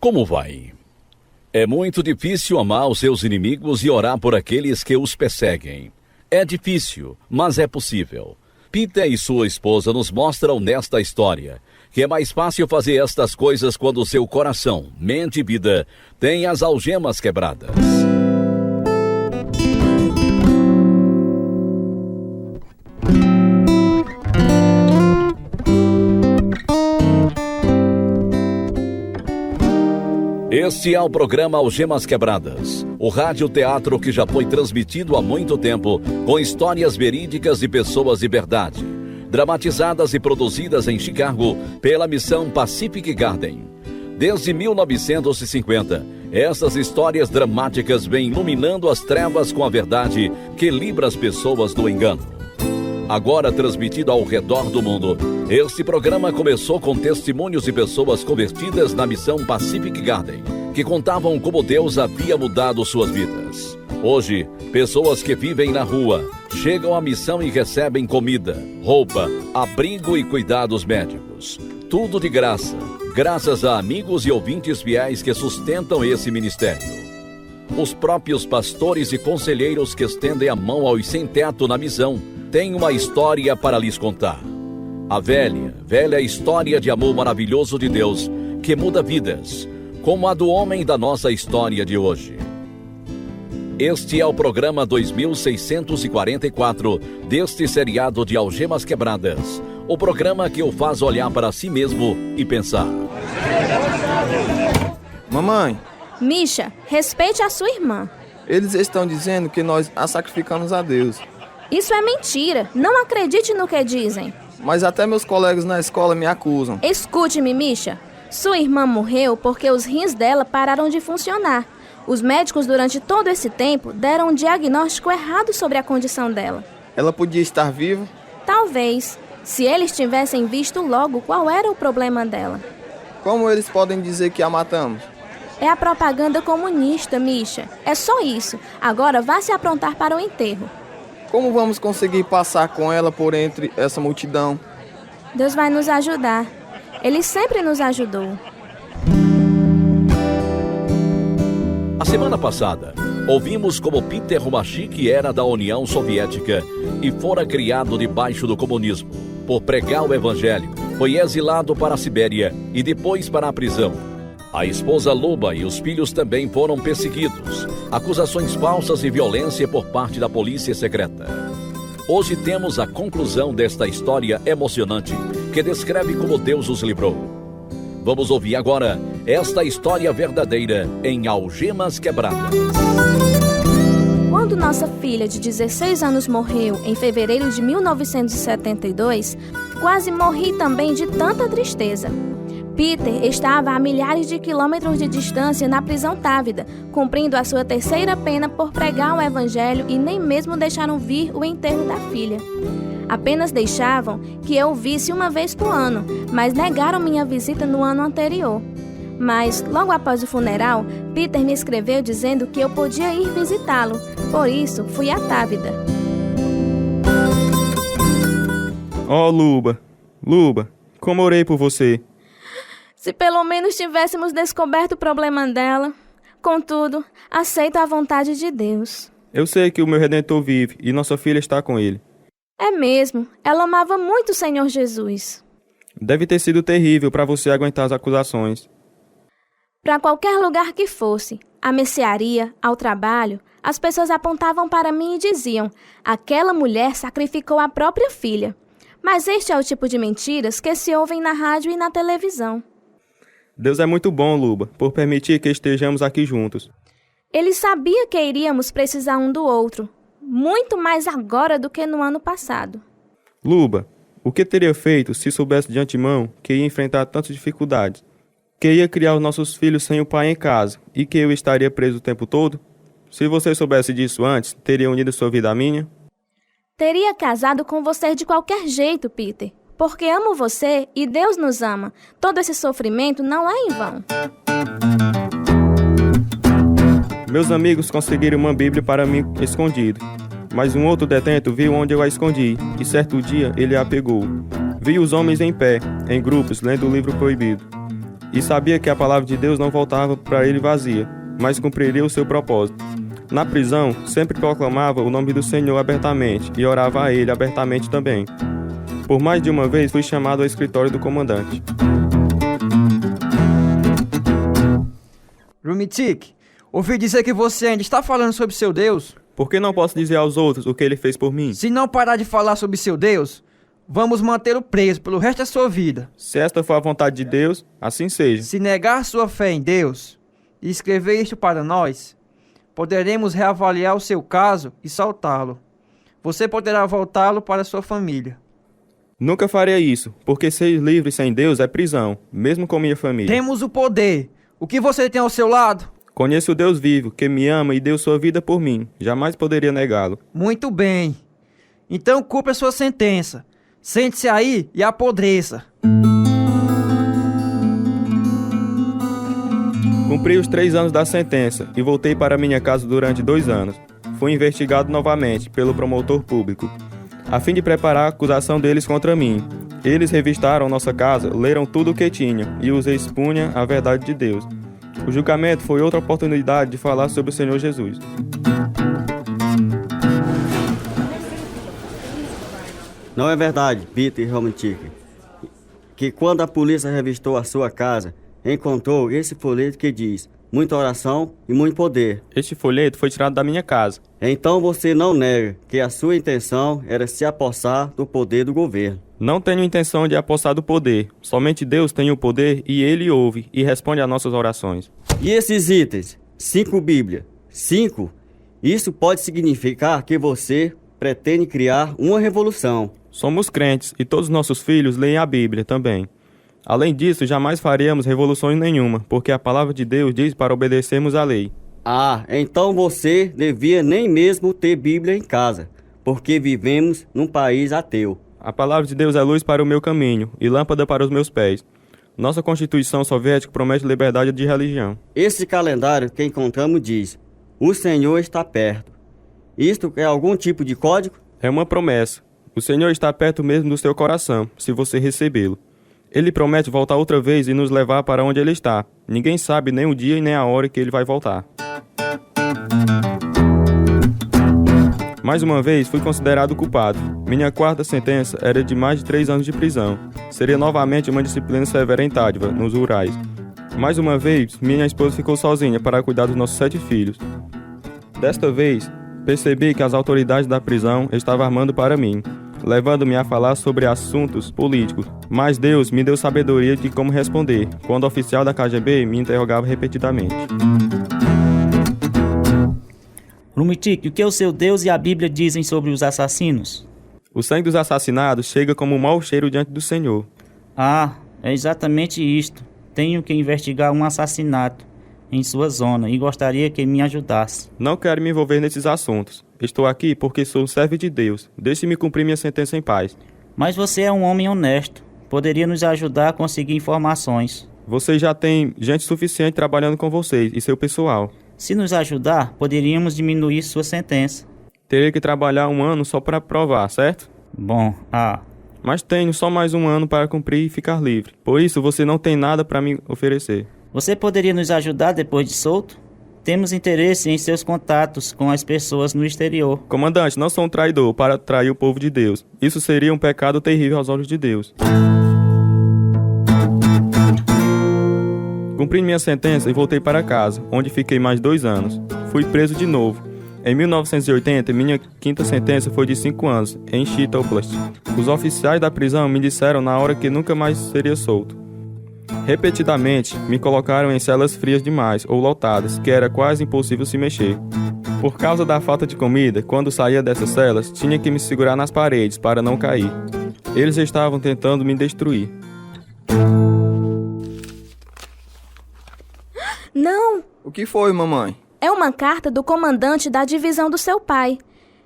Como vai? É muito difícil amar os seus inimigos e orar por aqueles que os perseguem. É difícil, mas é possível. Peter e sua esposa nos mostram nesta história que é mais fácil fazer estas coisas quando seu coração, mente e vida têm as algemas quebradas. Este é o programa Algemas Quebradas, o rádio-teatro que já foi transmitido há muito tempo com histórias verídicas de pessoas de verdade, dramatizadas e produzidas em Chicago pela missão Pacific Garden. Desde 1950, essas histórias dramáticas vêm iluminando as trevas com a verdade que livra as pessoas do engano. Agora transmitido ao redor do mundo, este programa começou com testemunhos de pessoas convertidas na missão Pacific Garden, que contavam como Deus havia mudado suas vidas. Hoje, pessoas que vivem na rua chegam à missão e recebem comida, roupa, abrigo e cuidados médicos. Tudo de graça, graças a amigos e ouvintes fiéis que sustentam esse ministério. Os próprios pastores e conselheiros que estendem a mão aos sem-teto na missão têm uma história para lhes contar. A velha história de amor maravilhoso de Deus que muda vidas, como a do homem da nossa história de hoje. Este é o programa 2644 deste seriado de Algemas Quebradas, o programa que o faz olhar para si mesmo e pensar. Mamãe! Misha, respeite a sua irmã. Eles estão dizendo que nós a sacrificamos a Deus. Isso é mentira. Não acredite no que dizem. Mas até meus colegas na escola me acusam. Escute-me, Misha. Sua irmã morreu porque os rins dela pararam de funcionar. Os médicos, durante todo esse tempo, deram um diagnóstico errado sobre a condição dela. Ela podia estar viva? Talvez, se eles tivessem visto logo qual era o problema dela. Como eles podem dizer que a matamos? É a propaganda comunista, Misha. É só isso. Agora vá se aprontar para o enterro. Como vamos conseguir passar com ela por entre essa multidão? Deus vai nos ajudar. Ele sempre nos ajudou. A semana passada, ouvimos como Peter Romashik era da União Soviética e fora criado debaixo do comunismo. Por pregar o evangelho, foi exilado para a Sibéria e depois para a prisão. A esposa Luba e os filhos também foram perseguidos. Acusações falsas e violência por parte da polícia secreta. Hoje temos a conclusão desta história emocionante que descreve como Deus os livrou. Vamos ouvir agora esta história verdadeira em Algemas Quebradas. Quando nossa filha de 16 anos morreu em fevereiro de 1972, quase morri também de tanta tristeza. Peter estava a milhares de quilômetros de distância na prisão Távida, cumprindo a sua terceira pena por pregar o evangelho e nem mesmo deixaram vir o enterro da filha. Apenas deixavam que eu o visse uma vez por ano, mas negaram minha visita no ano anterior. Mas, logo após o funeral, Peter me escreveu dizendo que eu podia ir visitá-lo. Por isso, fui a Távida. Oh, Luba, como orei por você. Se pelo menos tivéssemos descoberto o problema dela. Contudo, aceito a vontade de Deus. Eu sei que o meu Redentor vive e nossa filha está com ele. É mesmo. Ela amava muito o Senhor Jesus. Deve ter sido terrível para você aguentar as acusações. Para qualquer lugar que fosse, à mercearia, ao trabalho, as pessoas apontavam para mim e diziam: aquela mulher sacrificou a própria filha. Mas este é o tipo de mentiras que se ouvem na rádio e na televisão. Deus é muito bom, Luba, por permitir que estejamos aqui juntos. Ele sabia que iríamos precisar um do outro, muito mais agora do que no ano passado. Luba, o que teria feito se soubesse de antemão que ia enfrentar tantas dificuldades? Que ia criar os nossos filhos sem o pai em casa e que eu estaria preso o tempo todo? Se você soubesse disso antes, teria unido sua vida à minha? Teria casado com você de qualquer jeito, Peter. Porque amo você e Deus nos ama. Todo esse sofrimento não é em vão. Meus amigos conseguiram uma Bíblia para mim escondido. Mas um outro detento viu onde eu a escondi, e certo dia ele a pegou. Vi os homens em pé, em grupos, lendo o livro proibido. e sabia que a palavra de Deus não voltava para ele vazia, mas cumpriria o seu propósito. Na prisão, sempre proclamava o nome do Senhor abertamente e orava a ele abertamente também. Por mais de uma vez fui chamado ao escritório do comandante. Rumitik, ouvi dizer que você ainda está falando sobre seu Deus. Por que não posso dizer aos outros o que ele fez por mim? Se não parar de falar sobre seu Deus, vamos mantê-lo preso pelo resto da sua vida. Se esta for a vontade de Deus, assim seja. Se negar sua fé em Deus e escrever isto para nós, poderemos reavaliar o seu caso e soltá-lo. Você poderá voltá-lo para sua família. Nunca faria isso, porque ser livre sem Deus é prisão, mesmo com minha família. Temos o poder. O que você tem ao seu lado? Conheço o Deus vivo, que me ama e deu sua vida por mim. Jamais poderia negá-lo. Muito bem. Então cumpra a sua sentença. Sente-se aí e apodreça. Cumpri os 3 anos da sentença e voltei para minha casa durante 2 anos. Fui investigado novamente pelo promotor público, a fim de preparar a acusação deles contra mim. Eles revistaram nossa casa, leram tudo o que tinha e os expunha a verdade de Deus. O julgamento foi outra oportunidade de falar sobre o Senhor Jesus. Não é verdade, Peter Rumitik, que quando a polícia revistou a sua casa, encontrou esse folheto que diz: muita oração e muito poder. Este folheto foi tirado da minha casa. Então você não nega que a sua intenção era se apossar do poder do governo. Não tenho intenção de apossar do poder. Somente Deus tem o poder e Ele ouve e responde às nossas orações. E esses itens? 5 Bíblia. 5? Isso pode significar que você pretende criar uma revolução. Somos crentes e todos nossos filhos leem a Bíblia também. Além disso, jamais faremos revoluções nenhuma, porque a palavra de Deus diz para obedecermos à lei. Ah, então você devia nem mesmo ter Bíblia em casa, porque vivemos num país ateu. A palavra de Deus é luz para o meu caminho e lâmpada para os meus pés. Nossa Constituição Soviética promete liberdade de religião. Esse calendário que encontramos diz: o Senhor está perto. Isto é algum tipo de código? É uma promessa. O Senhor está perto mesmo do seu coração, se você recebê-lo. Ele promete voltar outra vez e nos levar para onde ele está. Ninguém sabe nem o dia e nem a hora que ele vai voltar. Mais uma vez, fui considerado culpado. Minha 4ª sentença era de mais de 3 anos de prisão. Seria novamente uma disciplina severa em Tádiva, nos Urais. Mais uma vez, minha esposa ficou sozinha para cuidar dos nossos 7 filhos. Desta vez, percebi que as autoridades da prisão estavam armando para mim, levando-me a falar sobre assuntos políticos. Mas Deus me deu sabedoria de como responder, quando o oficial da KGB me interrogava repetidamente. Rumitik, o que o seu Deus e a Bíblia dizem sobre os assassinos? O sangue dos assassinados chega como um mau cheiro diante do Senhor. Ah, é exatamente isto. Tenho que investigar um assassinato em sua zona e gostaria que me ajudasse. Não quero me envolver nesses assuntos. Estou aqui porque sou servo de Deus. Deixe-me cumprir minha sentença em paz. Mas você é um homem honesto. Poderia nos ajudar a conseguir informações. Vocês já têm gente suficiente trabalhando com vocês e seu pessoal. Se nos ajudar, poderíamos diminuir sua sentença. Teria que trabalhar 1 ano só para provar, certo? Bom, Mas tenho só mais 1 ano para cumprir e ficar livre. Por isso, você não tem nada para me oferecer. Você poderia nos ajudar depois de solto? Temos interesse em seus contatos com as pessoas no exterior. Comandante, não sou um traidor para trair o povo de Deus. Isso seria um pecado terrível aos olhos de Deus. Cumpri minha sentença e voltei para casa, onde fiquei mais 2 anos. Fui preso de novo. Em 1980, minha 5ª sentença foi de 5 anos, em Chita Oblast. Os oficiais da prisão me disseram na hora que nunca mais seria solto. Repetidamente, me colocaram em celas frias demais ou lotadas, que era quase impossível se mexer. Por causa da falta de comida, quando saía dessas celas, tinha que me segurar nas paredes para não cair. Eles estavam tentando me destruir. Não! O que foi, mamãe? É uma carta do comandante da divisão do seu pai.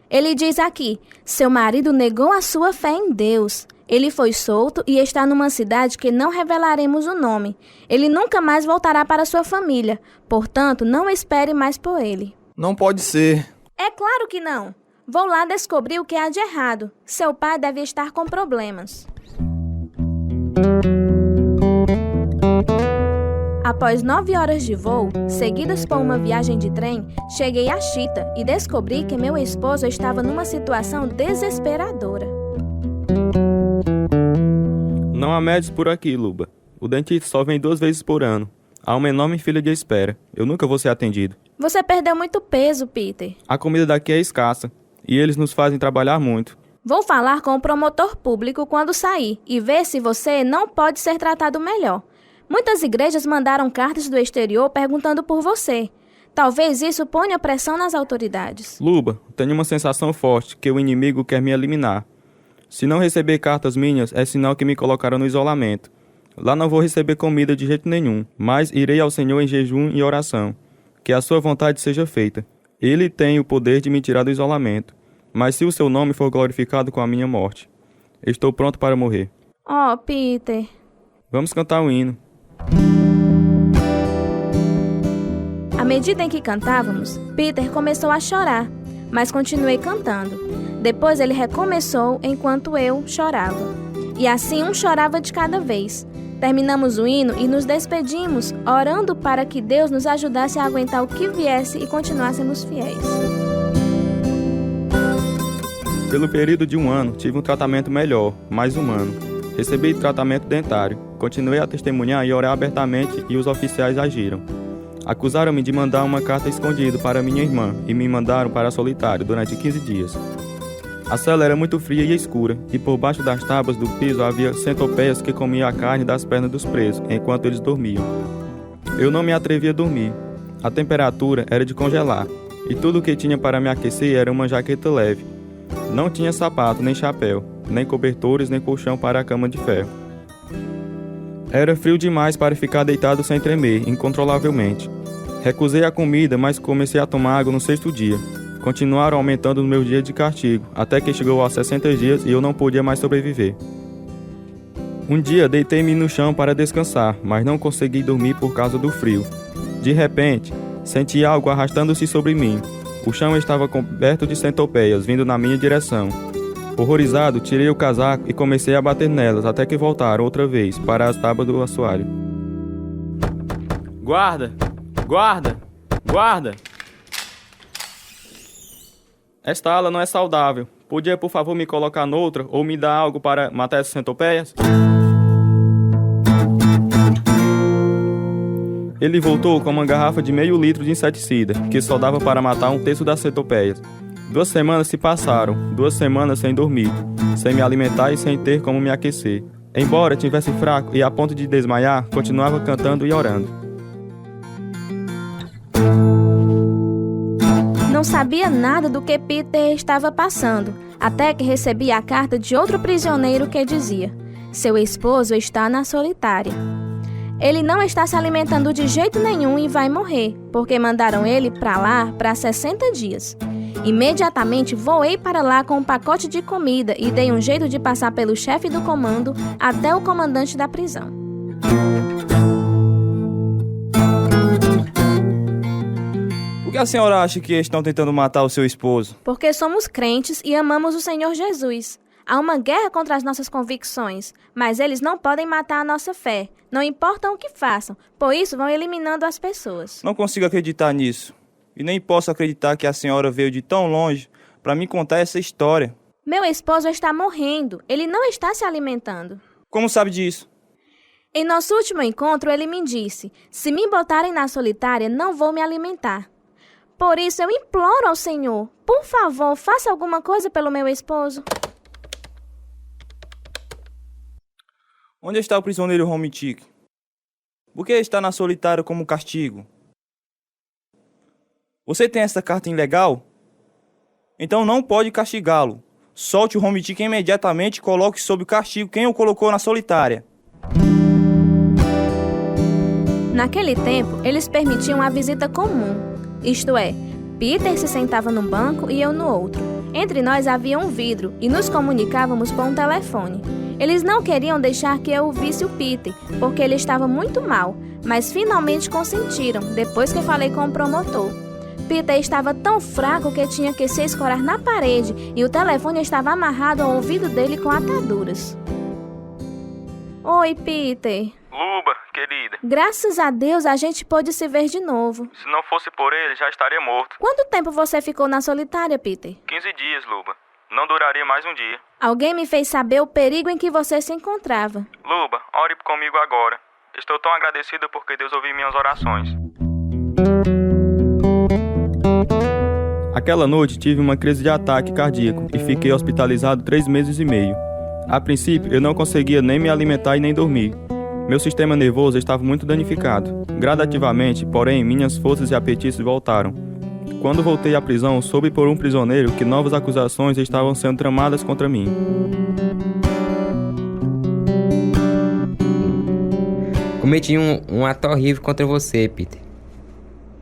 Ele diz aqui: seu marido negou a sua fé em Deus. Ele foi solto e está numa cidade que não revelaremos o nome. Ele nunca mais voltará para sua família. Portanto, não espere mais por ele. Não pode ser. É claro que não. Vou lá descobrir o que há de errado. Seu pai deve estar com problemas. Após 9 horas de voo, seguidas por uma viagem de trem, cheguei a Chita e descobri que meu esposo estava numa situação desesperadora. Não há médicos por aqui, Luba. O dentista só vem 2 vezes por ano. Há uma enorme fila de espera. Eu nunca vou ser atendido. Você perdeu muito peso, Peter. A comida daqui é escassa e eles nos fazem trabalhar muito. Vou falar com o promotor público quando sair e ver se você não pode ser tratado melhor. Muitas igrejas mandaram cartas do exterior perguntando por você. Talvez isso ponha pressão nas autoridades. Luba, tenho uma sensação forte que o inimigo quer me eliminar. Se não receber cartas minhas, é sinal que me colocaram no isolamento. Lá não vou receber comida de jeito nenhum, mas irei ao Senhor em jejum e oração. Que a sua vontade seja feita. Ele tem o poder de me tirar do isolamento. Mas se o seu nome for glorificado com a minha morte, estou pronto para morrer. Oh, Peter. Vamos cantar um hino. À medida em que cantávamos, Peter começou a chorar, mas continuei cantando. Depois ele recomeçou enquanto eu chorava. E assim um chorava de cada vez. Terminamos o hino e nos despedimos, orando para que Deus nos ajudasse a aguentar o que viesse e continuássemos fiéis. Pelo período de 1 ano, tive um tratamento melhor, mais humano. Recebi tratamento dentário. Continuei a testemunhar e orar abertamente e os oficiais agiram. Acusaram-me de mandar uma carta escondida para minha irmã e me mandaram para solitário durante 15 dias. A cela era muito fria e escura, e por baixo das tábuas do piso havia centopeias que comiam a carne das pernas dos presos, enquanto eles dormiam. Eu não me atrevia a dormir. A temperatura era de congelar, e tudo o que tinha para me aquecer era uma jaqueta leve. Não tinha sapato, nem chapéu, nem cobertores, nem colchão para a cama de ferro. Era frio demais para ficar deitado sem tremer, incontrolavelmente. Recusei a comida, mas comecei a tomar água no 6º dia. Continuaram aumentando os meus dias de castigo, até que chegou aos 60 dias e eu não podia mais sobreviver. Um dia deitei-me no chão para descansar, mas não consegui dormir por causa do frio. De repente, senti algo arrastando-se sobre mim. O chão estava coberto de centopeias, vindo na minha direção. Horrorizado, tirei o casaco e comecei a bater nelas, até que voltaram outra vez para as tábuas do assoalho. Guarda! Guarda! Guarda! Esta ala não é saudável. Podia, por favor, me colocar noutra ou me dar algo para matar essas centopeias? Ele voltou com uma garrafa de meio litro de inseticida, que só dava para matar 1/3 das centopeias. 2 semanas se passaram, 2 semanas sem dormir, sem me alimentar e sem ter como me aquecer. Embora tivesse fraco e a ponto de desmaiar, continuava cantando e orando. Não sabia nada do que Peter estava passando, até que recebi a carta de outro prisioneiro que dizia: seu esposo está na solitária. Ele não está se alimentando de jeito nenhum e vai morrer, porque mandaram ele para lá para 60 dias. Imediatamente voei para lá com um pacote de comida e dei um jeito de passar pelo chefe do comando até o comandante da prisão. Por que a senhora acha que estão tentando matar o seu esposo? Porque somos crentes e amamos o Senhor Jesus. Há uma guerra contra as nossas convicções, mas eles não podem matar a nossa fé. Não importa o que façam, por isso vão eliminando as pessoas. Não consigo acreditar nisso. E nem posso acreditar que a senhora veio de tão longe para me contar essa história. Meu esposo está morrendo. Ele não está se alimentando. Como sabe disso? Em nosso último encontro, ele me disse: se me botarem na solitária, não vou me alimentar. Por isso, eu imploro ao Senhor, por favor, faça alguma coisa pelo meu esposo. Onde está o prisioneiro Romitik? Por que está na solitária como castigo? Você tem essa carta ilegal? Então não pode castigá-lo. Solte o Romitik imediatamente e coloque sob castigo quem o colocou na solitária. Naquele tempo, eles permitiam a visita comum. Isto é, Peter se sentava num banco e eu no outro. Entre nós havia um vidro e nos comunicávamos por um telefone. Eles não queriam deixar que eu visse o Peter, porque ele estava muito mal, mas finalmente consentiram, depois que falei com o promotor. Peter estava tão fraco que tinha que se escorar na parede e o telefone estava amarrado ao ouvido dele com ataduras. Oi, Peter. Luba, querida. Graças a Deus a gente pôde se ver de novo. Se não fosse por ele, já estaria morto. Quanto tempo você ficou na solitária, Peter? 15 dias, Luba. Não duraria mais um dia. Alguém me fez saber o perigo em que você se encontrava. Luba, ore comigo agora. Estou tão agradecida porque Deus ouviu minhas orações. Aquela noite tive uma crise de ataque cardíaco e fiquei hospitalizado 3 meses e meio. A princípio, eu não conseguia nem me alimentar e nem dormir. Meu sistema nervoso estava muito danificado. Gradativamente, porém, minhas forças e apetites voltaram. Quando voltei à prisão, soube por um prisioneiro que novas acusações estavam sendo tramadas contra mim. Cometi um ato horrível contra você, Peter.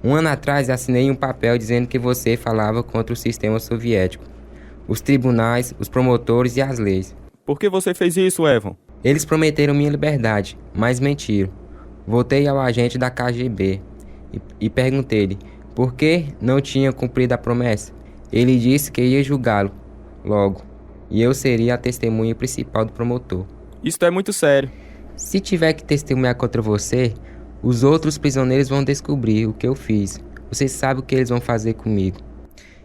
1 ano atrás assinei um papel dizendo que você falava contra o sistema soviético, os tribunais, os promotores e as leis. Por que você fez isso, Evan? Eles prometeram minha liberdade, mas mentiram. Voltei ao agente da KGB e perguntei-lhe por que não tinha cumprido a promessa. Ele disse que ia julgá-lo logo, e eu seria a testemunha principal do promotor. Isso é muito sério. Se tiver que testemunhar contra você, os outros prisioneiros vão descobrir o que eu fiz. Você sabe o que eles vão fazer comigo.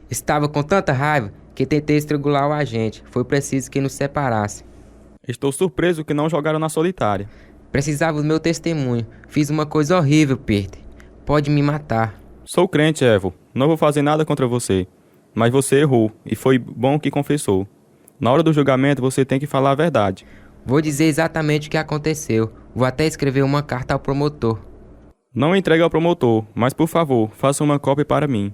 Estava com tanta raiva que tentei estrangular o agente. Foi preciso que nos separasse. Estou surpreso que não jogaram na solitária. Precisava do meu testemunho. Fiz uma coisa horrível, Peter. Pode me matar. Sou crente, Evo. Não vou fazer nada contra você. Mas você errou, e foi bom que confessou. Na hora do julgamento, você tem que falar a verdade. Vou dizer exatamente o que aconteceu. Vou até escrever uma carta ao promotor. Não entregue ao promotor, mas por favor, faça uma cópia para mim.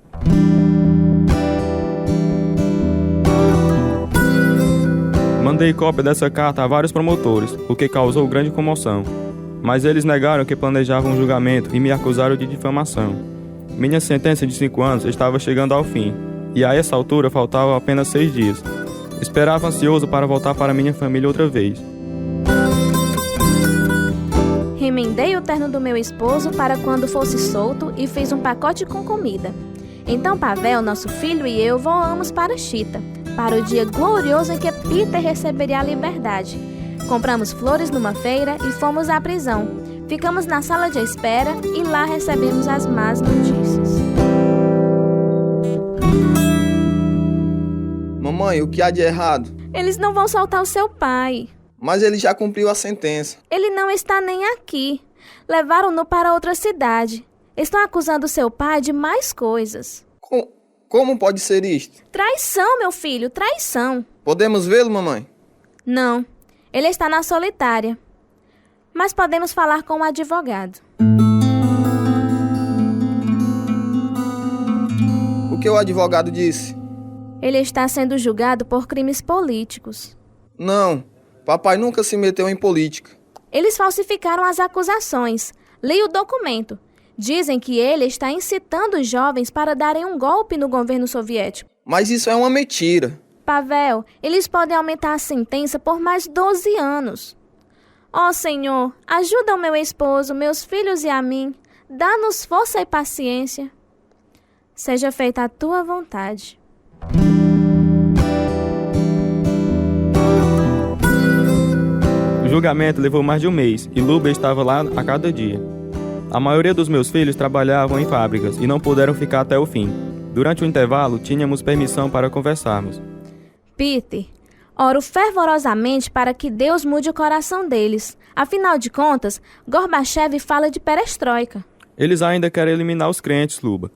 Mandei cópia dessa carta a vários promotores, o que causou grande comoção. Mas eles negaram que planejavam um julgamento e me acusaram de difamação. Minha sentença de 5 anos estava chegando ao fim, e a essa altura faltavam apenas 6 dias. Esperava ansioso para voltar para minha família outra vez. Remendei o terno do meu esposo para quando fosse solto e fiz um pacote com comida. Então Pavel, nosso filho, e eu voamos para Chita, para o dia glorioso em que Peter receberia a liberdade. Compramos flores numa feira e fomos à prisão. Ficamos na sala de espera e lá recebemos as más notícias. Mamãe, o que há de errado? Eles não vão soltar o seu pai. Mas ele já cumpriu a sentença. Ele não está nem aqui. Levaram-no para outra cidade. Estão acusando seu pai de mais coisas. Como pode ser isto? Traição, meu filho, traição. Podemos vê-lo, mamãe? Não, ele está na solitária. Mas podemos falar com o advogado. O que o advogado disse? Ele está sendo julgado por crimes políticos. Não, papai nunca se meteu em política. Eles falsificaram as acusações. Li o documento. Dizem que ele está incitando os jovens para darem um golpe no governo soviético. Mas isso é uma mentira. Pavel, eles podem aumentar a sentença por mais 12 anos. Ó Senhor, ajuda o meu esposo, meus filhos e a mim. Dá-nos força e paciência. Seja feita a tua vontade. O julgamento levou mais de um mês e Luba estava lá a cada dia. A maioria dos meus filhos trabalhavam em fábricas e não puderam ficar até o fim. Durante o intervalo, tínhamos permissão para conversarmos. Peter, oro fervorosamente para que Deus mude o coração deles. Afinal de contas, Gorbachev fala de perestroika. Eles ainda querem eliminar os crentes, Luba.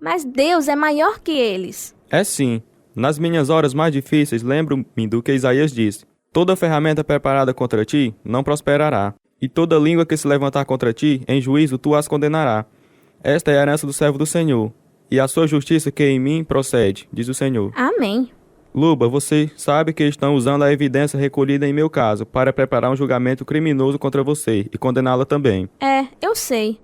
Mas Deus é maior que eles. É sim. Nas minhas horas mais difíceis, lembro-me do que Isaías disse. Toda ferramenta preparada contra ti não prosperará. E toda língua que se levantar contra ti, em juízo tu as condenará. Esta é a herança do servo do Senhor, e a sua justiça que em mim procede, diz o Senhor. Amém. Luba, você sabe que estão usando a evidência recolhida em meu caso para preparar um julgamento criminoso contra você e condená-la também. É, eu sei.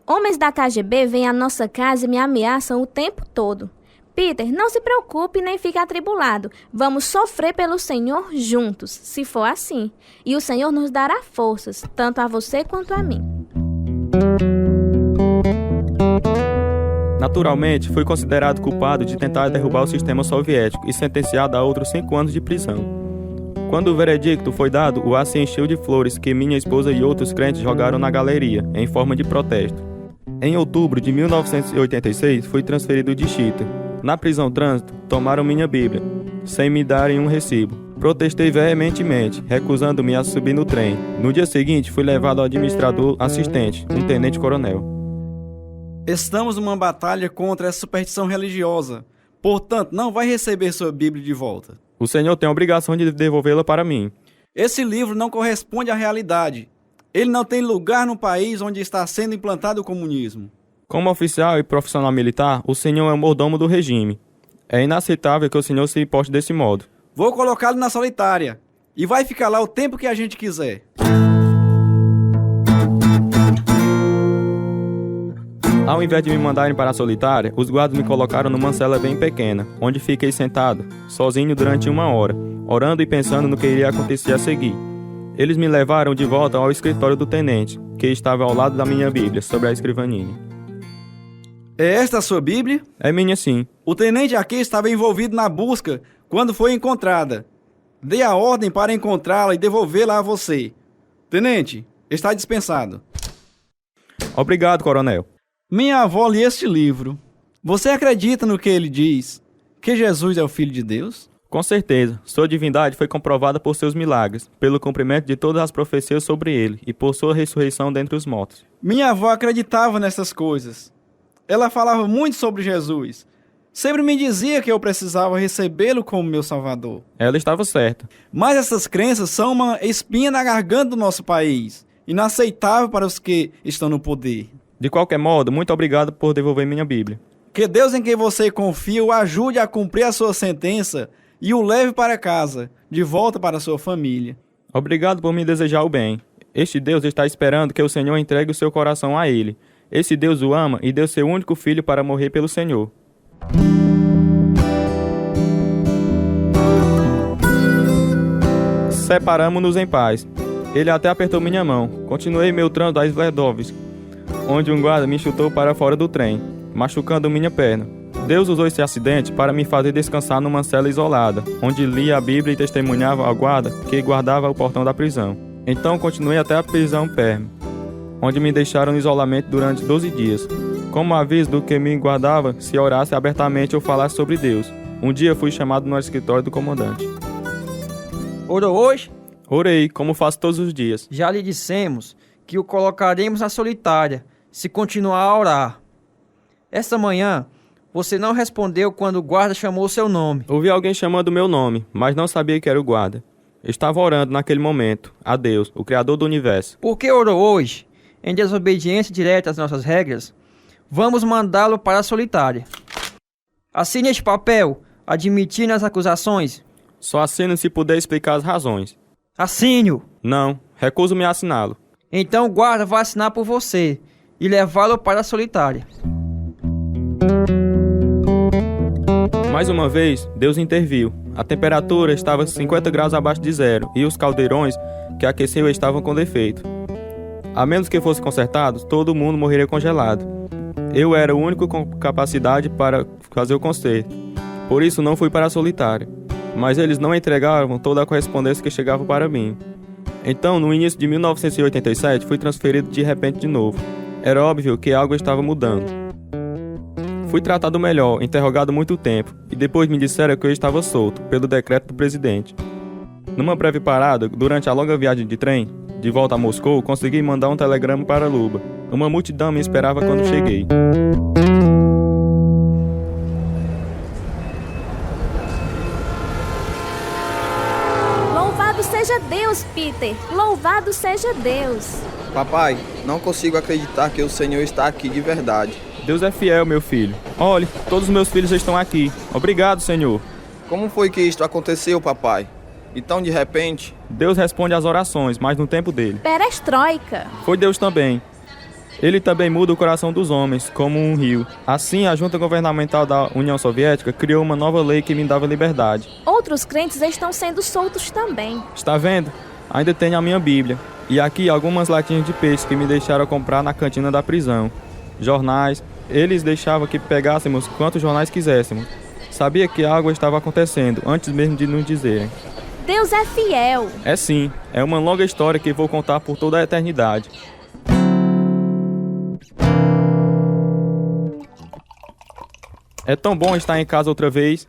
Homens da KGB vêm à nossa casa e me ameaçam o tempo todo. Peter, não se preocupe nem fique atribulado. Vamos sofrer pelo Senhor juntos, se for assim. E o Senhor nos dará forças, tanto a você quanto a mim. Naturalmente, fui considerado culpado de tentar derrubar o sistema soviético e sentenciado a outros 5 anos de prisão. Quando o veredicto foi dado, o ar se encheu de flores que minha esposa e outros crentes jogaram na galeria, em forma de protesto. Em outubro de 1986, fui transferido de Chita. Na prisão trânsito, tomaram minha Bíblia, sem me darem um recibo. Protestei veementemente, recusando-me a subir no trem. No dia seguinte, fui levado ao administrador assistente, um tenente-coronel. Estamos numa batalha contra essa superstição religiosa. Portanto, não vai receber sua Bíblia de volta. O senhor tem a obrigação de devolvê-la para mim. Esse livro não corresponde à realidade. Ele não tem lugar no país onde está sendo implantado o comunismo. Como oficial e profissional militar, o senhor é o mordomo do regime. É inaceitável que o senhor se porte desse modo. Vou colocá-lo na solitária. E vai ficar lá o tempo que a gente quiser. Ao invés de me mandarem para a solitária, os guardas me colocaram numa cela bem pequena, onde fiquei sentado, sozinho durante 1 hora, orando e pensando no que iria acontecer a seguir. Eles me levaram de volta ao escritório do tenente, que estava ao lado da minha Bíblia, sobre a escrivaninha. É esta a sua Bíblia? É minha, sim. O tenente aqui estava envolvido na busca quando foi encontrada. Dei a ordem para encontrá-la e devolvê-la a você. Tenente, está dispensado. Obrigado, coronel. Minha avó lia este livro. Você acredita no que ele diz? Que Jesus é o Filho de Deus? Com certeza. Sua divindade foi comprovada por seus milagres, pelo cumprimento de todas as profecias sobre ele e por sua ressurreição dentre os mortos. Minha avó acreditava nessas coisas. Ela falava muito sobre Jesus. Sempre me dizia que eu precisava recebê-lo como meu salvador. Ela estava certa. Mas essas crenças são uma espinha na garganta do nosso país, inaceitável para os que estão no poder. De qualquer modo, muito obrigado por devolver minha Bíblia. Que Deus em quem você confia o ajude a cumprir a sua sentença e o leve para casa, de volta para a sua família. Obrigado por me desejar o bem. Este Deus está esperando que o Senhor entregue o seu coração a ele. Esse Deus o ama e deu seu único filho para morrer pelo Senhor. Separamos-nos em paz. Ele até apertou minha mão. Continuei meu trânsito a Sverdlovsk, onde um guarda me chutou para fora do trem, machucando minha perna. Deus usou esse acidente para me fazer descansar numa cela isolada, onde lia a Bíblia e testemunhava ao guarda que guardava o portão da prisão. Então continuei até a prisão Perm, onde me deixaram em isolamento durante 12 dias. Como aviso do que me guardava se orasse abertamente ou falasse sobre Deus. Um dia fui chamado no escritório do comandante. Orou hoje? Orei, como faço todos os dias. Já lhe dissemos que o colocaremos na solitária, se continuar a orar. Esta manhã, você não respondeu quando o guarda chamou seu nome. Ouvi alguém chamando meu nome, mas não sabia que era o guarda. Estava orando naquele momento, a Deus, o Criador do Universo. Por que orou hoje? Em desobediência direta às nossas regras, vamos mandá-lo para a solitária. Assine este papel, admitindo as acusações. Só assino se puder explicar as razões. Assine-o. Não, recuso-me a assiná-lo. Então o guarda vai assinar por você e levá-lo para a solitária. Mais uma vez, Deus interviu. A temperatura estava 50 graus abaixo de zero e os caldeirões que aqueceu estavam com defeito. A menos que fosse consertado, todo mundo morreria congelado. Eu era o único com capacidade para fazer o conserto. Por isso não fui para a solitária. Mas eles não entregavam toda a correspondência que chegava para mim. Então, no início de 1987, fui transferido de repente de novo. Era óbvio que algo estava mudando. Fui tratado melhor, interrogado muito tempo, e depois me disseram que eu estava solto, pelo decreto do presidente. Numa breve parada, durante a longa viagem de trem, de volta a Moscou, consegui mandar um telegrama para Luba. Uma multidão me esperava quando cheguei. Louvado seja Deus, Peter! Louvado seja Deus! Papai, não consigo acreditar que o Senhor está aqui de verdade. Deus é fiel, meu filho. Olhe, todos os meus filhos estão aqui. Obrigado, Senhor. Como foi que isto aconteceu, papai? Então, de repente... Deus responde às orações, mas no tempo dele. Perestroika. Foi Deus também. Ele também muda o coração dos homens, como um rio. Assim, a junta governamental da União Soviética criou uma nova lei que me dava liberdade. Outros crentes estão sendo soltos também. Está vendo? Ainda tenho a minha Bíblia. E aqui algumas latinhas de peixe que me deixaram comprar na cantina da prisão. Jornais. Eles deixavam que pegássemos quantos jornais quiséssemos. Sabia que algo estava acontecendo, antes mesmo de nos dizerem. Deus é fiel. É sim, é uma longa história que vou contar por toda a eternidade. É tão bom estar em casa outra vez.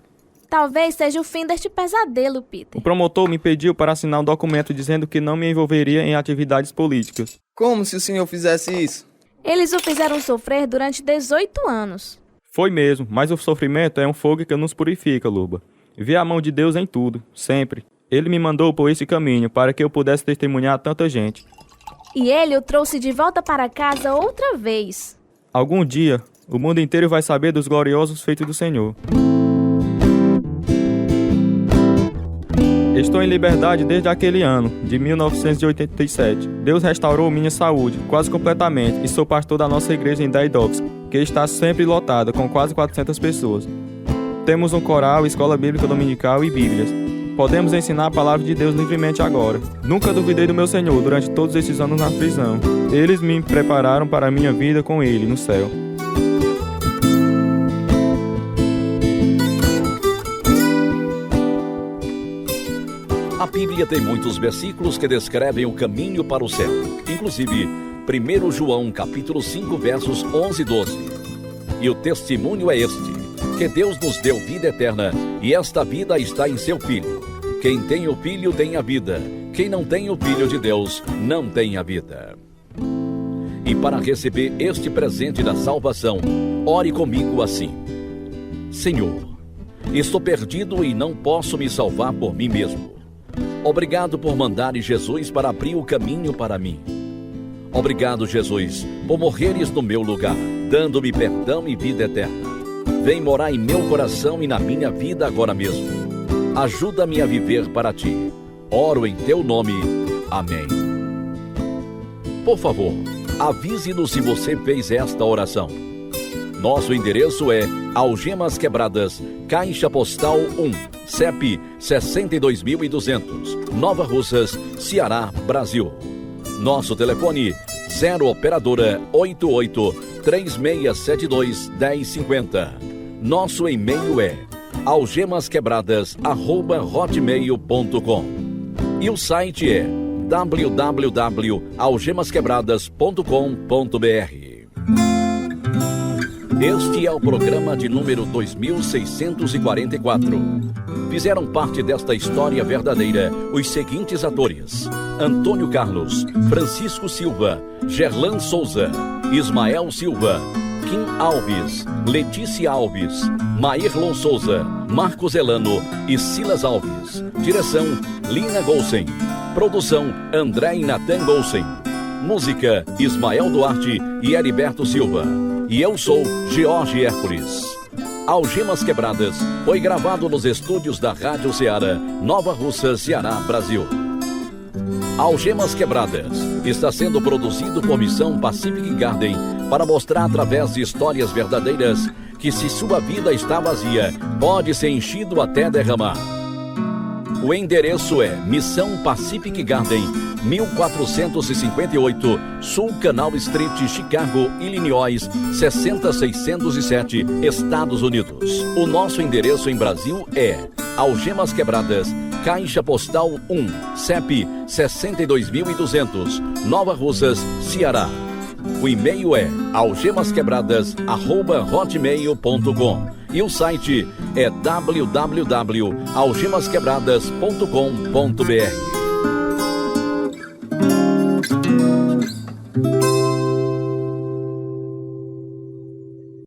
Talvez seja o fim deste pesadelo, Peter. O promotor me pediu para assinar um documento dizendo que não me envolveria em atividades políticas. Como se o senhor fizesse isso? Eles o fizeram sofrer durante 18 anos. Foi mesmo, mas o sofrimento é um fogo que nos purifica, Luba. Vi a mão de Deus em tudo, sempre. Ele me mandou por esse caminho para que eu pudesse testemunhar a tanta gente. E ele o trouxe de volta para casa outra vez. Algum dia, o mundo inteiro vai saber dos gloriosos feitos do Senhor. Estou em liberdade desde aquele ano, de 1987. Deus restaurou minha saúde, quase completamente, e sou pastor da nossa igreja em Daidovsk, que está sempre lotada, com quase 400 pessoas. Temos um coral, escola bíblica dominical e bíblias. Podemos ensinar a palavra de Deus livremente agora. Nunca duvidei do meu Senhor durante todos esses anos na prisão. Eles me prepararam para a minha vida com Ele no céu. A Bíblia tem muitos versículos que descrevem o caminho para o céu. Inclusive, 1 João capítulo 5, versos 11 e 12. E o testemunho é este, que Deus nos deu vida eterna, e esta vida está em seu Filho. Quem tem o Filho tem a vida. Quem não tem o Filho de Deus não tem a vida. E para receber este presente da salvação, ore comigo assim: Senhor, estou perdido e não posso me salvar por mim mesmo. Obrigado por mandares Jesus para abrir o caminho para mim. Obrigado, Jesus, por morreres no meu lugar, dando-me perdão e vida eterna. Vem morar em meu coração e na minha vida agora mesmo. Ajuda-me a viver para ti. Oro em teu nome. Amém. Por favor, avise-nos se você fez esta oração. Nosso endereço é Algemas Quebradas, Caixa Postal 1, CEP 62.200, Nova Russas, Ceará, Brasil. Nosso telefone 0 operadora 88 3672 1050. Nosso e-mail é algemasquebradas@hotmail.com. E o site é www.algemasquebradas.com.br. Este é o programa de número 2644. Fizeram parte desta história verdadeira os seguintes atores: Antônio Carlos, Francisco Silva, Gerlan Souza, Ismael Silva, Kim Alves, Letícia Alves, Maírlon Souza, Marcos Elano e Silas Alves. Direção: Lina Golsen. Produção: André e Natan Golsen. Música: Ismael Duarte e Heriberto Silva. E eu sou George Hércules. Algemas Quebradas foi gravado nos estúdios da Rádio Ceará, Nova Russa, Ceará, Brasil. Algemas Quebradas está sendo produzido por Missão Pacific Garden para mostrar através de histórias verdadeiras que, se sua vida está vazia, pode ser enchido até derramar. O endereço é Missão Pacific Garden, 1458, Sul Canal Street, Chicago, Illinois, 60607, Estados Unidos. O nosso endereço em Brasil é Algemas Quebradas, Caixa Postal 1, CEP 62.200, Nova Russas, Ceará. O e-mail é algemasquebradas@hotmail.com. E o site é www.algemasquebradas.com.br.